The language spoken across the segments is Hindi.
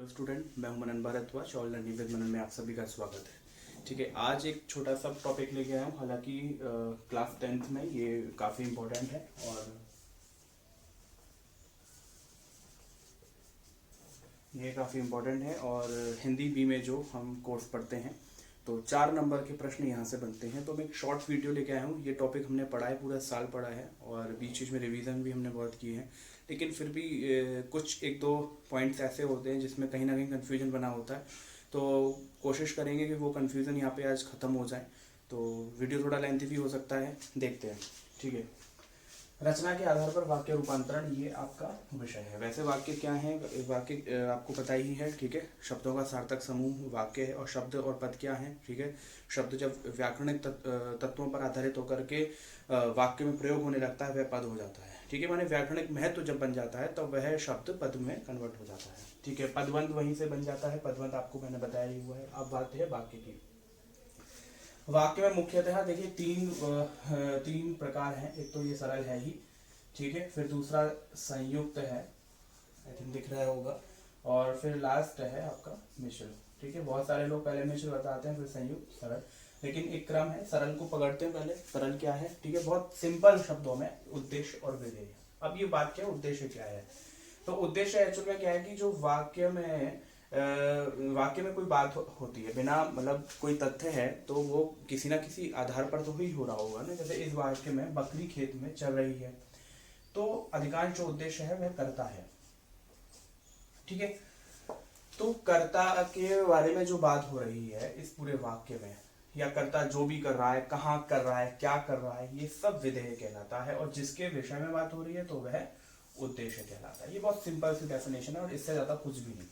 हेलो स्टूडेंट, मैं हूं मनन भारद्वाज और लर्निंग विद मनन में आप सभी का स्वागत है। ठीक है, आज एक छोटा सा टॉपिक लेके आया हूं। हालांकि क्लास 10th में ये काफ़ी इम्पोर्टेंट है और हिंदी बी में जो हम कोर्स पढ़ते हैं तो 4 नंबर के प्रश्न यहाँ से बनते हैं। तो मैं एक शॉर्ट वीडियो लेके आया हूँ। ये टॉपिक हमने पढ़ा है, पूरा साल पढ़ा है और बीच बीच में रिवीजन भी हमने बहुत किए हैं, लेकिन फिर भी कुछ एक दो पॉइंट्स ऐसे होते हैं जिसमें कहीं ना कहीं कन्फ्यूजन बना होता है। तो कोशिश करेंगे कि वो कन्फ्यूज़न यहाँ पे आज ख़त्म हो जाए। तो वीडियो थोड़ा लेंथी भी हो सकता है, देखते हैं। ठीक है, रचना के आधार पर वाक्य रूपांतरण, ये आपका विषय है। वैसे वाक्य क्या है, वाक्य आपको पता ही है। ठीक है, शब्दों का सार्थक समूह वाक्य है और शब्द और पद क्या है। ठीक है, शब्द जब व्याकरणिक तत्वों पर आधारित होकर के वाक्य में प्रयोग होने लगता है वह पद हो जाता है। ठीक है, माने व्याकरणिक महत्व जब बन जाता है तो वह शब्द पद में कन्वर्ट हो जाता है। ठीक है, पदवंत वहीं से बन जाता है। पदवंत आपको मैंने बताया ही हुआ है। अब बात है वाक्य की। वाक्य में मुख्यतः देखिए तीन प्रकार हैं। एक तो ये सरल है ही, ठीक है, फिर दूसरा संयुक्त है, आई थिंक दिख रहा होगा, और फिर लास्ट है आपका मिश्र। ठीक है, बहुत सारे लोग पहले मिश्र बताते हैं फिर संयुक्त सरल, लेकिन एक क्रम है। सरल को पकड़ते हैं पहले। सरल क्या है? ठीक है, बहुत सिंपल शब्दों में उद्देश्य और विधेय। अब ये बात क्या है, उद्देश्य क्या है? तो उद्देश्य एक्चुअल में क्या है कि जो वाक्य में कोई बात होती है, बिना मतलब कोई तथ्य है तो वो किसी ना किसी आधार पर तो ही हो रहा होगा ना। जैसे इस वाक्य में बकरी खेत में चल रही है, तो अधिकांश जो उद्देश्य है वह कर्ता है। ठीक है, तो कर्ता के बारे में जो बात हो रही है इस पूरे वाक्य में, या कर्ता जो भी कर रहा है, कहाँ कर रहा है, क्या कर रहा है, ये सब विधेय कहलाता है। और जिसके विषय में बात हो रही है तो वह उद्देश्य कहलाता है। ये बहुत सिंपल सी डेफिनेशन है और इससे ज्यादा कुछ भी नहीं।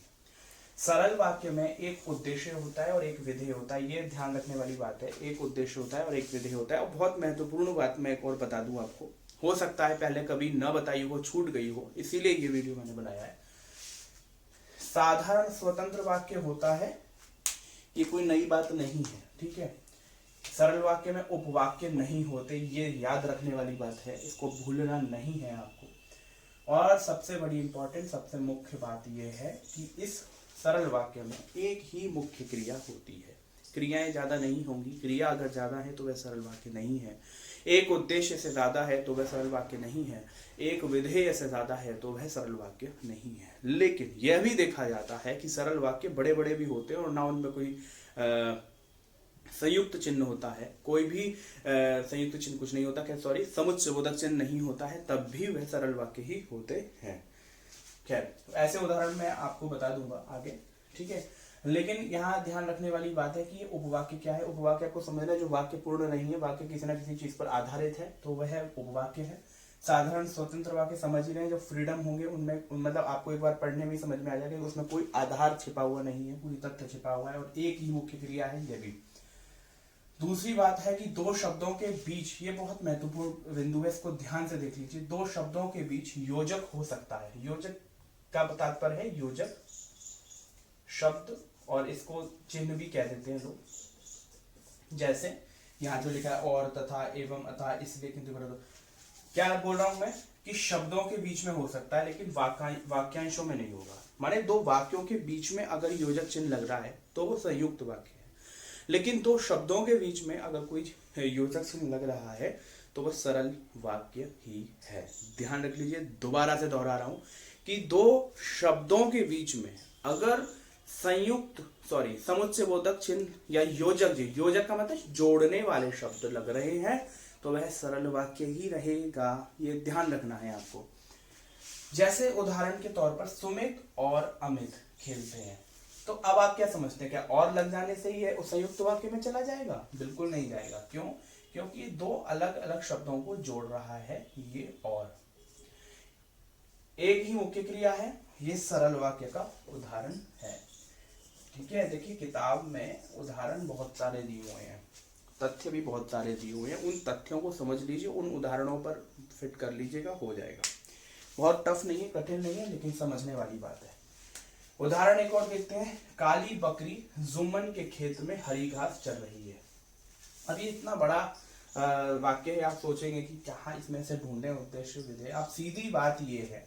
सरल वाक्य में एक उद्देश्य होता है और एक विधेय होता है। ये ध्यान रखने वाली बात है, एक उद्देश्य होता है और एक विधेय होता है। और बहुत महत्वपूर्ण बात मैं एक और बता दूं आपको, हो सकता है पहले कभी न बताई हो, छूट गई हो, इसीलिए ये वीडियो मैंने बनाया है। साधारण स्वतंत्र वाक्य होता है, ये कोई नई बात नहीं है। ठीक है, सरल वाक्य में उपवाक्य नहीं होते, ये याद रखने वाली बात है, इसको भूलना नहीं है आपको। और सबसे बड़ी इंपॉर्टेंट, सबसे मुख्य बात यह है कि इस सरल वाक्य में एक ही मुख्य क्रिया होती है, क्रियाएं ज्यादा नहीं होंगी। क्रिया अगर ज्यादा है तो वह सरल वाक्य नहीं है। एक उद्देश्य से ज्यादा है तो वह सरल वाक्य नहीं है। एक विधेय से ज्यादा है तो वह सरल वाक्य नहीं है। लेकिन यह भी देखा जाता है कि सरल वाक्य बड़े बड़े भी होते हैं और ना उनमें कोई संयुक्त चिन्ह होता है, कोई भी संयुक्त चिन्ह कुछ नहीं होता, सॉरी, समुच्चयबोधक चिन्ह नहीं होता है, तब भी वह सरल वाक्य ही होते हैं। खैर, ऐसे उदाहरण मैं आपको बता दूंगा आगे। ठीक है, लेकिन यहाँ ध्यान रखने वाली बात है कि उपवाक्य क्या है। उपवाक्य को समझना, जो वाक्य पूर्ण नहीं है, वाक्य किसी ना किसी चीज पर आधारित है, तो वह उपवाक्य है। साधारण स्वतंत्र वाक्य समझ ही रहे हैं, जो फ्रीडम होंगे उनमें, मतलब आपको एक बार पढ़ने में समझ में आ जाएगा उसमें कोई आधार छिपा हुआ नहीं है, कोई तथ्य छिपा हुआ है और एक ही मुख्य क्रिया है। यह भी दूसरी बात है कि दो शब्दों के बीच, ये बहुत महत्वपूर्ण बिंदु है, इसको ध्यान से देख लीजिए। दो शब्दों के बीच योजक हो सकता है। योजक का तात्पर्य है योजक शब्द, और इसको चिन्ह भी कह देते हैं लोग। जैसे यहाँ जो लिखा है और, तथा, एवं, अतः, इसलिए, किंतु, परंतु, क्या बोल रहा हूं मैं कि शब्दों के बीच में हो सकता है लेकिन वाक्यांशों में नहीं होगा। माने दो वाक्यों के बीच में अगर योजक चिन्ह लग रहा है तो वो संयुक्त वाक्य है, लेकिन दो शब्दों के बीच में अगर कोई योजक चिन्ह लग रहा है तो वह सरल वाक्य ही है। ध्यान रख लीजिए, दोबारा से दोहरा रहा हूं कि दो शब्दों के बीच में अगर समुच्चयबोधक चिन्ह या योजक का मतलब जोड़ने वाले शब्द लग रहे हैं तो वह सरल वाक्य ही रहेगा। ये ध्यान रखना है आपको। जैसे उदाहरण के तौर पर सुमित और अमित खेलते हैं, तो अब आप क्या समझते हैं, क्या और लग जाने से ही उस संयुक्त वाक्य में चला जाएगा? बिल्कुल नहीं जाएगा। क्यों? क्योंकि दो अलग अलग शब्दों को जोड़ रहा है ये, और एक ही मुख्य क्रिया है। ये सरल वाक्य का उदाहरण है। ठीक है, देखिए किताब में उदाहरण बहुत सारे दिए हुए हैं, तथ्य भी बहुत सारे दिए हुए हैं। उन तथ्यों को समझ लीजिए, उन उदाहरणों पर फिट कर लीजिएगा, हो जाएगा। बहुत टफ नहीं है, कठिन नहीं है, लेकिन समझने वाली बात है। उदाहरण एक और देखते हैं। काली बकरी जुम्मन के खेत में हरी घास चर रही है। अब ये इतना बड़ा वाक्य है, आप सोचेंगे कि क्या इसमें से ढूंढे उद्देश्य विधेय। अब सीधी बात ये है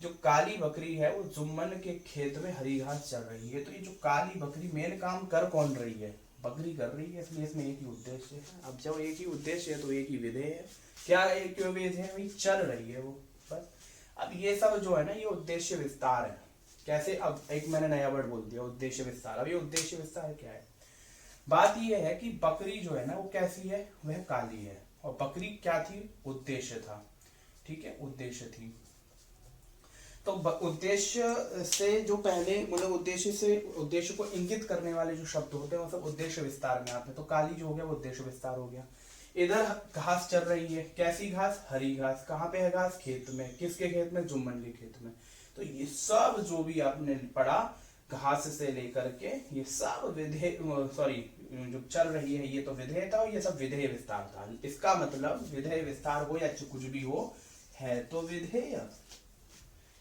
जो काली बकरी है वो जुम्मन के खेत में हरी घास चर रही है। तो ये जो काली बकरी मेन काम कर कौन रही है? बकरी कर रही है, इसलिए इसमें एक ही उद्देश्य है। अब जब एक ही उद्देश्य है तो एक ही विधेय है। क्या एक विधेय है? वही चल रही है वो, बस। अब ये सब जो है ना, ये उद्देश्य विस्तार है। कैसे? अब एक मैंने नया वर्ड बोल दिया, उद्देश्य विस्तार। अब ये उद्देश्य विस्तार क्या है? बात ये है कि बकरी जो है ना वो कैसी है? वह काली है। और बकरी क्या थी? उद्देश्य था। ठीक है, उद्देश्य थी। तो उद्देश्य से जो पहले मतलब उद्देश्य को इंगित करने वाले जो शब्द होते हैं वो सब उद्देश्य विस्तार में आते हैं। तो काली जो हो गया वो उद्देश्य विस्तार हो गया। इधर घास चल रही है, कैसी घास? हरी घास। कहाँ पे है घास? खेत में। किसके खेत में? जुम्मन के खेत में। तो ये सब जो भी आपने पढ़ा घास से लेकर के, ये सब विधेय जो चल रही है ये तो विधेय था, और ये सब विधेय विस्तार था। इसका मतलब विधेय विस्तार हो या कुछ भी हो, है तो विधेय।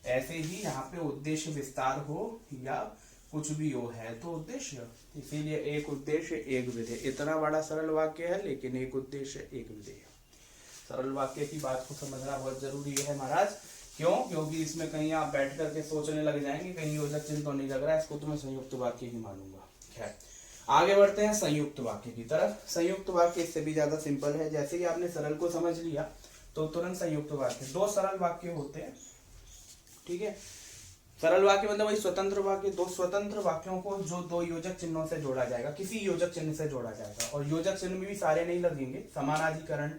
ऐसे ही यहाँ पे उद्देश्य विस्तार हो या कुछ भी हो, है तो उद्देश्य। इसीलिए एक उद्देश्य एक विधेय। इतना बड़ा सरल वाक्य है, लेकिन एक उद्देश्य एक विधेय। सरल वाक्य की बात को समझना बहुत जरूरी है महाराज। क्यों? क्योंकि इसमें कहीं आप बैठ करके सोचने लग जाएंगे, कहीं योजक चिन्ह तो नहीं लग रहा है, इसको तो मैं संयुक्त वाक्य ही मानूंगा। खैर, आगे बढ़ते हैं संयुक्त वाक्य की तरफ। संयुक्त वाक्य इससे भी ज्यादा सिंपल है। जैसे ही आपने सरल को समझ लिया तो तुरंत संयुक्त वाक्य। दो सरल वाक्य होते हैं, ठीक है। सरल वाक्य मतलब वही स्वतंत्र वाक्य। दो स्वतंत्र वाक्यों को जो दो योजक चिन्हों से जोड़ा जाएगा, किसी योजक चिन्ह से जोड़ा जाएगा। और योजक चिन्ह में भी सारे नहीं लगेंगे, समानाधिकरण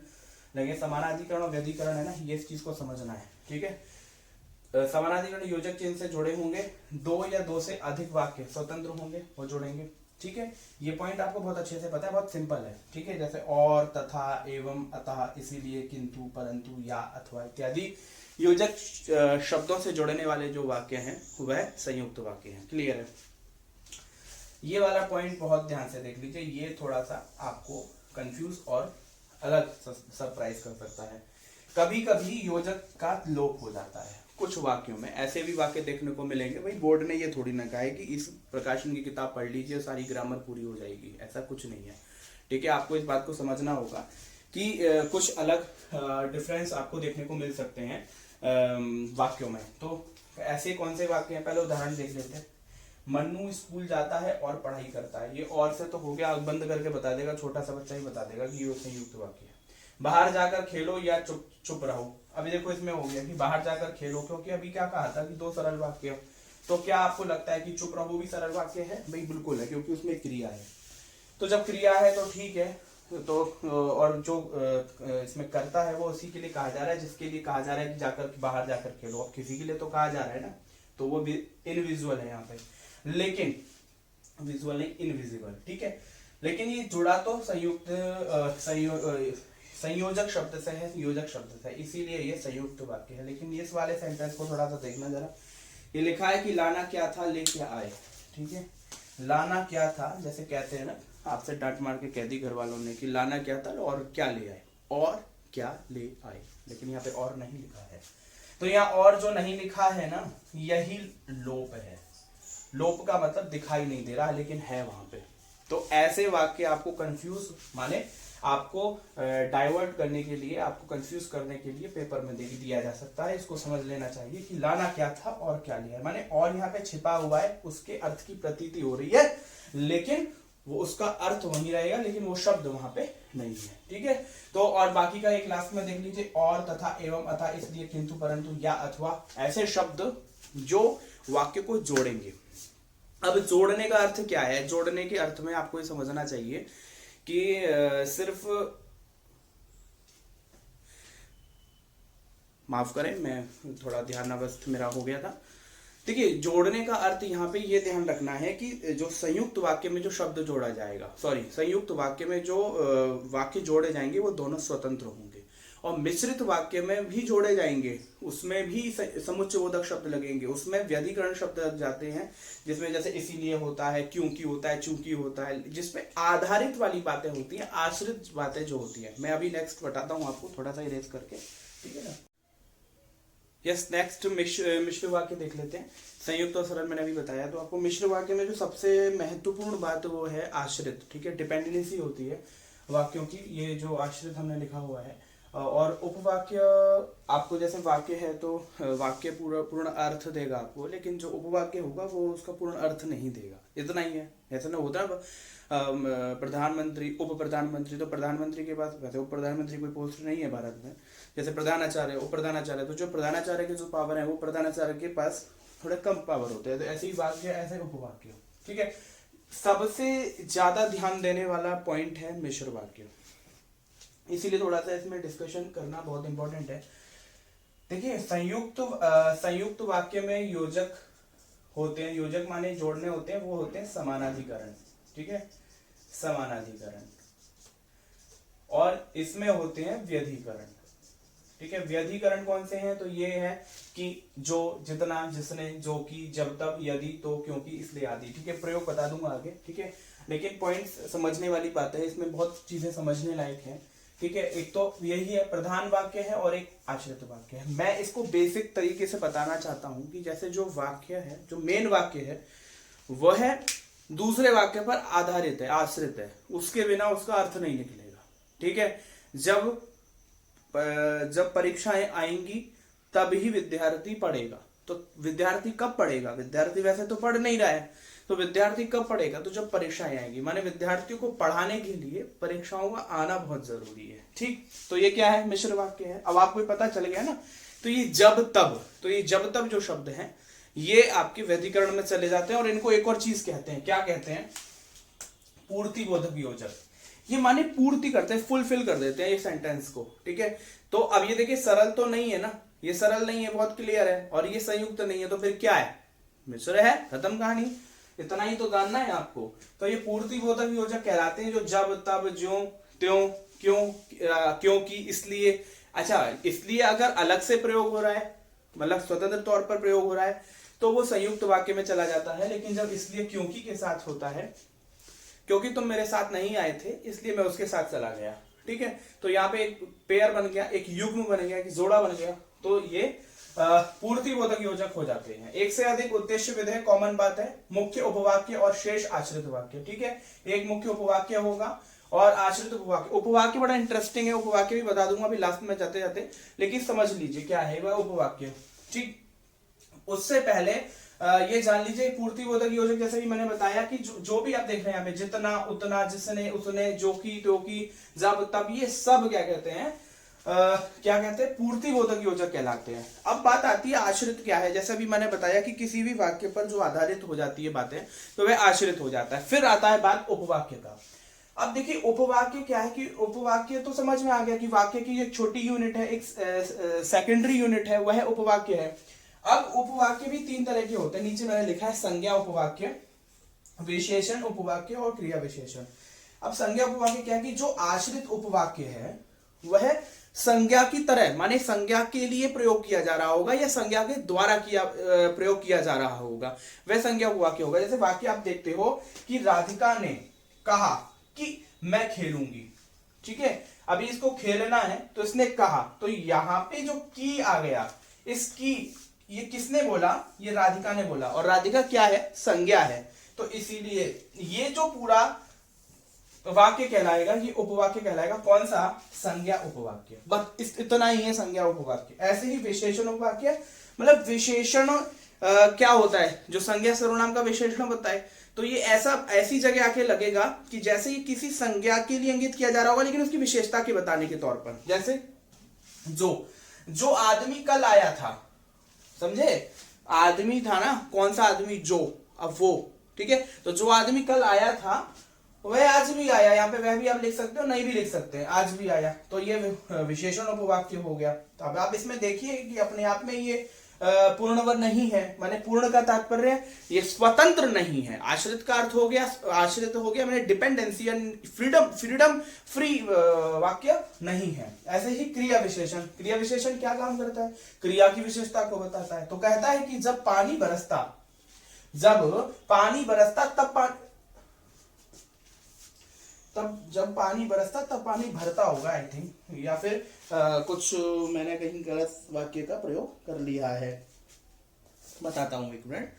लगे। समानाधिकरण और व्यधिकरण है ना, ये इस चीज को समझना है, ठीक है। समानाधिकरण योजक चिन्ह से जुड़े होंगे। दो या दो से अधिक वाक्य स्वतंत्र होंगे, वो जुड़ेंगे, ठीक है। ये पॉइंट आपको बहुत अच्छे से पता है, बहुत सिंपल है, ठीक है। जैसे और, तथा, एवं, अतः, इसीलिए, किंतु, परंतु, या, अथवा इत्यादि योजक शब्दों से जुड़ने वाले जो वाक्य हैं वह संयुक्त वाक्य हैं। क्लियर है? ये वाला पॉइंट बहुत ध्यान से देख लीजिए, ये थोड़ा सा आपको कंफ्यूज और अलग सरप्राइज कर सकता है। कभी कभी योजक का लोप हो जाता है कुछ वाक्यों में। ऐसे भी वाक्य देखने को मिलेंगे। भाई बोर्ड ने ये थोड़ी ना कहा है कि इस प्रकाशन की किताब पढ़ लीजिए सारी ग्रामर पूरी हो जाएगी, ऐसा कुछ नहीं है, ठीक है। आपको इस बात को समझना होगा कि कुछ अलग डिफरेंस आपको देखने को मिल सकते हैं वाक्यों में। तो ऐसे कौन से वाक्य हैं? पहले उदाहरण देख लेते हैं। मन्नू स्कूल जाता है और पढ़ाई करता है। ये और से तो हो गया, बंद करके बता देगा, छोटा सा बच्चा ही बता देगा कि ये संयुक्त वाक्य है। बाहर जाकर खेलो या चुप रहो। अभी देखो इसमें हो गया कि बाहर जाकर खेलो, क्योंकि अभी क्या कहा था कि दो सरल वाक्य। तो क्या आपको लगता है कि चुप रहो भी सरल वाक्य है? भाई बिल्कुल है, क्योंकि उसमें क्रिया है। तो जब क्रिया है तो ठीक है। तो और जो इसमें करता है वो उसी के लिए कहा जा रहा है जिसके लिए कहा जा रहा है कि जाकर बाहर जाकर खेलो। अब किसी के लिए तो कहा जा रहा है ना, तो वो इनविजुअल है यहाँ पे, लेकिन विजुअल नहीं, इनविजिबल, ठीक है। लेकिन ये जुड़ा तो संयोजक शब्द से है, योजक शब्द से, इसीलिए ये संयुक्त वाक्य है। लेकिन इस वाले सेंटेंस को थोड़ा सा देखना जरा। ये लिखा है कि लाना क्या था, ले क्या आए, ठीक है। लाना क्या था, जैसे कहते हैं ना, आपसे डांट मार के कह दी घर वालों ने कि लाना क्या था और क्या ले आए, और क्या ले आए, लेकिन यहाँ पे और नहीं लिखा है। तो यहाँ और जो नहीं लिखा है ना, यही लोप है। लोप का मतलब दिखाई नहीं दे रहा, लेकिन है वहां पे। तो ऐसे वाक्य आपको कंफ्यूज, माने आपको डाइवर्ट करने के लिए, आपको कंफ्यूज करने के लिए पेपर में दिया जा सकता है। इसको समझ लेना चाहिए कि लाना क्या था और क्या लिया है, माने और यहाँ पे छिपा हुआ है, उसके अर्थ की प्रतीति हो रही है, लेकिन वो उसका अर्थ वही रहेगा, लेकिन वो शब्द वहां पे नहीं है, ठीक है। तो और बाकी का एक लास्ट में देख लीजिए, और, तथा, एवं, अतः, इसलिए, किंतु, परंतु, या, अथवा, ऐसे शब्द जो वाक्य को जोड़ेंगे। अब जोड़ने का अर्थ क्या है? जोड़ने के अर्थ में आपको ये समझना चाहिए कि सिर्फ, माफ करें मैं थोड़ा ध्यानावस्थ मेरा हो गया था। देखिए, जोड़ने का अर्थ यहाँ पे ये ध्यान रखना है कि जो संयुक्त वाक्य में जो शब्द जोड़ा जाएगा, संयुक्त वाक्य में जो वाक्य जोड़े जाएंगे वो दोनों स्वतंत्र होंगे, और मिश्रित वाक्य में भी जोड़े जाएंगे, उसमें भी समुच्चयबोधक शब्द लगेंगे, उसमें व्यधिकरण शब्द लग जाते हैं, जिसमें जैसे इसीलिए होता है, क्योंकि होता है, चूंकि होता है, जिसमें आधारित वाली बातें होती हैं, आश्रित बातें जो होती है। मैं अभी नेक्स्ट बताता हूँ आपको, थोड़ा सा इरेज करके, ठीक है ना। यस, नेक्स्ट मिश्र वाक्य देख लेते हैं। संयुक्त और सरल मैंने अभी बताया। तो आपको मिश्र वाक्य में जो सबसे महत्वपूर्ण बात वो है आश्रित, ठीक है। डिपेंडेंसी होती है वाक्यों की। ये जो आश्रित हमने लिखा हुआ है, और उपवाक्य आपको जैसे वाक्य है तो वाक्य पूरा पूर्ण अर्थ देगा आपको, लेकिन जो उपवाक्य होगा वो उसका पूर्ण अर्थ नहीं देगा, इतना ही है। ऐसा ना होता है प्रधानमंत्री उप प्रधानमंत्री, तो प्रधानमंत्री के पास, वैसे उप प्रधानमंत्री कोई पोस्ट नहीं है भारत में, जैसे प्रधानाचार्य उप प्रधानाचार्य, तो जो प्रधानाचार्य के जो पावर है वो प्रधानाचार्य के पास थोड़े कम पावर होते हैं, तो ऐसे ही वाक्य ऐसे उपवाक्य। ठीक है, सबसे ज्यादा ध्यान देने वाला पॉइंट है मिश्र वाक्य, इसीलिए थोड़ा सा इसमें डिस्कशन करना बहुत इंपॉर्टेंट है। देखिए संयुक्त वाक्य में योजक होते हैं, योजक माने जोड़ने होते हैं, वो होते हैं समानाधिकरण। ठीक है, समानाधिकरण, और इसमें होते हैं व्यधिकरण। ठीक है, व्यधिकरण कौन से हैं, तो ये है कि जो, जितना, जिसने, जो कि, जब तब, यदि, तो, क्योंकि, इसलिए आदि। ठीक है, प्रयोग बता दूंगा आगे। ठीक है, लेकिन पॉइंट्स समझने वाली बात है, इसमें बहुत चीजें समझने लायक है। ठीक है, एक तो यही है प्रधान वाक्य है और एक आश्रित वाक्य है। मैं इसको बेसिक तरीके से बताना चाहता हूं कि जैसे जो वाक्य है, जो मेन वाक्य है, वह है दूसरे वाक्य पर आधारित है, आश्रित है, उसके बिना उसका अर्थ नहीं निकलेगा। ठीक है, जब परीक्षाएं आएंगी तब ही विद्यार्थी पढ़ेगा। तो विद्यार्थी कब पढ़ेगा, विद्यार्थी वैसे तो पढ़ नहीं रहा है, तो विद्यार्थी कब पढ़ेगा, तो जब परीक्षाएं आएंगी, माने विद्यार्थियों को पढ़ाने के लिए परीक्षाओं का आना बहुत जरूरी है। ठीक, तो ये क्या है, मिश्र वाक्य है। अब आपको पता चल गया ना, तो ये जब तब, तो ये जब तब जो शब्द हैं ये आपके व्यधिकरण में चले जाते हैं, और इनको एक और चीज कहते हैं, क्या कहते हैं, पूर्ति बोधक योजक। ये माने पूर्ति करते हैं, फुलफिल कर देते हैं एक सेंटेंस को। ठीक है, तो अब ये देखिए सरल तो नहीं है ना, ये सरल नहीं है, बहुत क्लियर है, और ये संयुक्त नहीं है, तो फिर क्या है, मिश्र है, खत्म कहानी। इतना ही तो जानना है आपको। तो ये पूर्ति बोधक योजक कहलाते हैं, जो जब तब, ज्यों त्यों, क्यों, क्योंकि, इसलिए। अच्छा, इसलिए अगर अलग से प्रयोग हो रहा है, मतलब स्वतंत्र तौर पर प्रयोग हो रहा है, तो वो संयुक्त वाक्य में चला जाता है। लेकिन जब इसलिए क्योंकि के साथ होता है, क्योंकि तुम मेरे साथ नहीं आए थे इसलिए मैं उसके साथ चला गया। ठीक है, तो यहाँ पे एक पेयर बन गया, एक युग्म बन गया, एक जोड़ा बन गया, तो ये पूर्ति बोधक योजक हो जाते हैं। एक से अधिक उद्देश्य विधेय कॉमन बात है, मुख्य उपवाक्य और शेष आश्रित वाक्य। ठीक है, एक मुख्य उपवाक्य होगा और आश्रित उपवाक्य। उपवाक्य बड़ा इंटरेस्टिंग है, उपवाक्य भी बता दूंगा अभी लास्ट में जाते जाते, लेकिन समझ लीजिए क्या है वह उपवाक्य। ठीक, उससे पहले ये जान लीजिए पूर्ति बोधक योजक, जैसे भी मैंने बताया कि जो भी आप देख रहे हैं यहाँ पे, जितना, उतना, जिसने, उसने, जो की, तो की, जब तब, ये सब क्या कहते हैं, क्या कहते हैं, पूर्ति बोधक योजक कहलाते हैं। अब बात आती है आश्रित क्या है। जैसा भी मैंने बताया कि किसी भी वाक्य पर जो आधारित हो जाती है बातें, तो वह आश्रित हो जाता है। फिर आता है बात उपवाक्य का। अब देखिए उपवाक्य क्या है, कि उपवाक्य तो समझ में आ गया कि वाक्य की एक छोटी यूनिट है, एक सेकेंडरी यूनिट है, वह उपवाक्य है। अब उपवाक्य भी तीन तरह के होते हैं, नीचे मैंने लिखा है संज्ञा उपवाक्य, विशेषण उपवाक्य और क्रिया विशेषण। अब संज्ञा उपवाक्य क्या है, कि जो आश्रित उपवाक्य है वह संज्ञा की तरह, माने संज्ञा के लिए प्रयोग किया जा रहा होगा या संज्ञा के द्वारा प्रयोग किया जा रहा होगा, वह संज्ञा उपवाक्य होगा। जैसे वाक्य आप देखते हो कि राधिका ने कहा कि मैं खेलूंगी। ठीक है, अभी इसको खेलना है तो इसने कहा, तो यहां पे जो की आ गया, इसकी, ये किसने बोला, ये राधिका ने बोला, और राधिका क्या है, संज्ञा है, तो इसीलिए ये जो पूरा वाक्य कहलाएगा, ये उपवाक्य कहलाएगा। कौन सा, संज्ञा उपवाक्य। बस इतना ही है संज्ञा उपवाक्य। ऐसे ही विशेषण उपवाक्य, मतलब विशेषण क्या होता है, जो संज्ञा सर्वनाम का विशेषण होता है, तो ये ऐसी जगह आके लगेगा कि जैसे ये किसी संज्ञा के लिए इंगित किया जा रहा होगा, लेकिन उसकी विशेषता के बताने के तौर पर। जैसे जो आदमी कल आया था, समझे, आदमी था ना, कौन सा आदमी, जो, अब वो। ठीक है, तो जो आदमी कल आया था वह आज भी आया, यहाँ पे वह भी आप लिख सकते हो, नहीं भी लिख सकते हैं, आज भी आया, तो ये विशेषण उपवाक्य हो गया। तो अब आप इसमें देखिए कि अपने आप में ये पूर्णवर्ग नहीं है, माने पूर्ण का तात्पर्य ये स्वतंत्र नहीं है। आश्रित का अर्थ हो गया, आश्रित हो गया मैंने डिपेंडेंसी, फ्रीडम फ्री वाक्य नहीं है। ऐसे ही क्रिया विशेषण, क्रिया विशेषण क्या काम करता है, क्रिया की विशेषता को बताता है। तो कहता है कि जब पानी बरसता जब पानी बरसता तब पानी भरता होगा, आई थिंक, या फिर कुछ मैंने कहीं गलत वाक्य का प्रयोग कर लिया है, बताता हूं एक मिनट।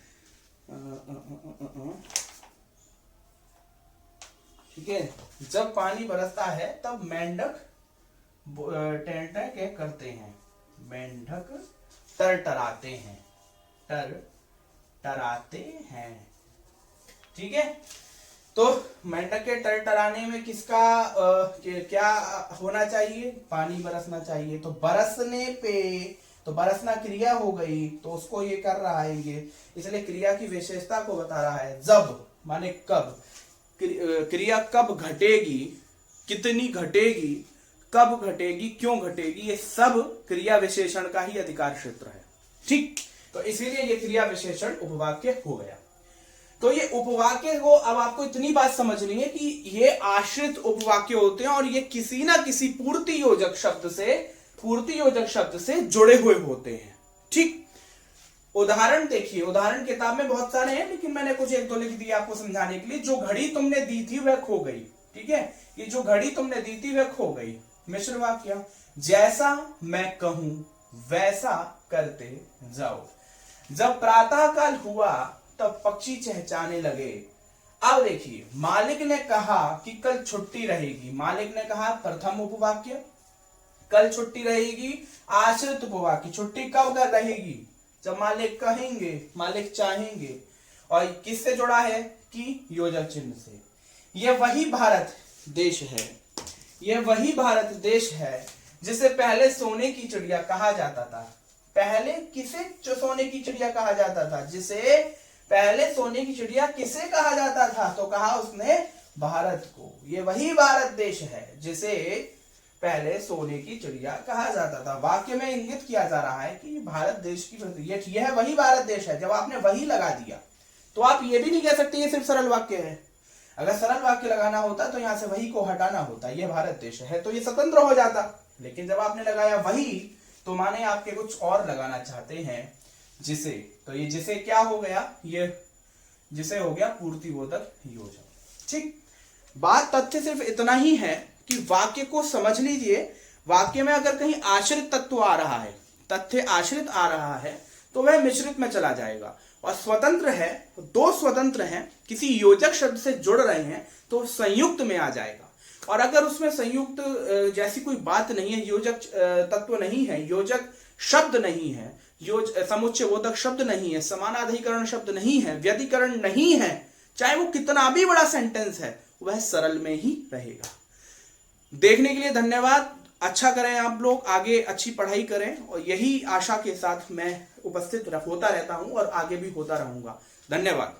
ठीक है, जब पानी बरसता है तब मेंढक क्या करते हैं, मेंढक टरटराते हैं, टराते हैं। ठीक है, तो मेंढक के टरटराने में किसका क्या होना चाहिए, पानी बरसना चाहिए। तो बरसने पे, तो बरसना क्रिया हो गई, तो उसको ये कर रहा है ये, इसलिए क्रिया की विशेषता को बता रहा है। जब माने कब, क्रिया कब घटेगी, कितनी घटेगी, कब घटेगी, क्यों घटेगी, ये सब क्रिया विशेषण का ही अधिकार क्षेत्र है। ठीक, तो इसीलिए ये क्रिया विशेषण उपवाक्य हो गया। तो ये उपवाक्य को अब आपको इतनी बात समझनी है कि ये आश्रित उपवाक्य होते हैं और ये किसी ना किसी पूर्ति योजक शब्द से जुड़े हुए होते हैं। ठीक, उदाहरण देखिए, उदाहरण किताब में बहुत सारे हैं, लेकिन मैंने कुछ एक दो लिख दिए आपको समझाने के लिए। जो घड़ी तुमने दी थी वह खो गई। ठीक है, ये जो घड़ी तुमने दी थी वह खो गई। मिश्र वाक्य, जैसा मैं कहूं वैसा करते जाओ। जब प्रातः काल हुआ तब पक्षी चहचहाने लगे। अब देखिए, मालिक ने कहा कि कल छुट्टी रहेगी। मालिक ने कहा, प्रथम उपवाक्य, कल छुट्टी रहेगी। आश्रित उपवाक्य, छुट्टी कब कर रहेगी, जब मालिक कहेंगे, मालिक चाहेंगे। और किससे जुड़ा है, कि योजक चिन्ह से। यह वही भारत देश है, यह वही भारत देश है जिसे पहले सोने की चिड़िया कहा जाता था। पहले किसे जो सोने की चिड़िया कहा जाता था, जिसे पहले सोने की चिड़िया किसे कहा जाता था, तो कहा उसने भारत को। ये वही भारत देश है जिसे पहले सोने की चिड़िया कहा जाता था। वाक्य में इंगित किया जा रहा है कि भारत देश की, यह वही भारत देश है। जब आपने वही लगा दिया तो आप ये भी नहीं कह सकते ये सिर्फ सरल वाक्य है। अगर सरल वाक्य लगाना होता तो यहां से वही को हटाना होता, यह भारत देश है, तो ये स्वतंत्र हो जाता। लेकिन जब आपने लगाया वही, तो माने आपके कुछ और लगाना चाहते हैं जिसे, तो ये जिसे क्या हो गया, ये जिसे हो गया पूर्तिबोधक योजक। ठीक, बात तथ्य सिर्फ इतना ही है कि वाक्य को समझ लीजिए। वाक्य में अगर कहीं आश्रित तत्व आ रहा है, तथ्य आश्रित आ रहा है, तो वह मिश्रित में चला जाएगा। और स्वतंत्र है, दो स्वतंत्र हैं, किसी योजक शब्द से जुड़ रहे हैं, तो संयुक्त में आ जाएगा। और अगर उसमें संयुक्त जैसी कोई बात नहीं है, योजक तत्व नहीं है, योजक शब्द नहीं है, समुच्चय बोधक शब्द नहीं है, समानाधिकरण शब्द नहीं है, व्यधिकरण नहीं है, चाहे वो कितना भी बड़ा सेंटेंस है, वह सरल में ही रहेगा। देखने के लिए धन्यवाद। अच्छा करें आप लोग, आगे अच्छी पढ़ाई करें, और यही आशा के साथ मैं उपस्थित होता रहता हूं और आगे भी होता रहूंगा। धन्यवाद।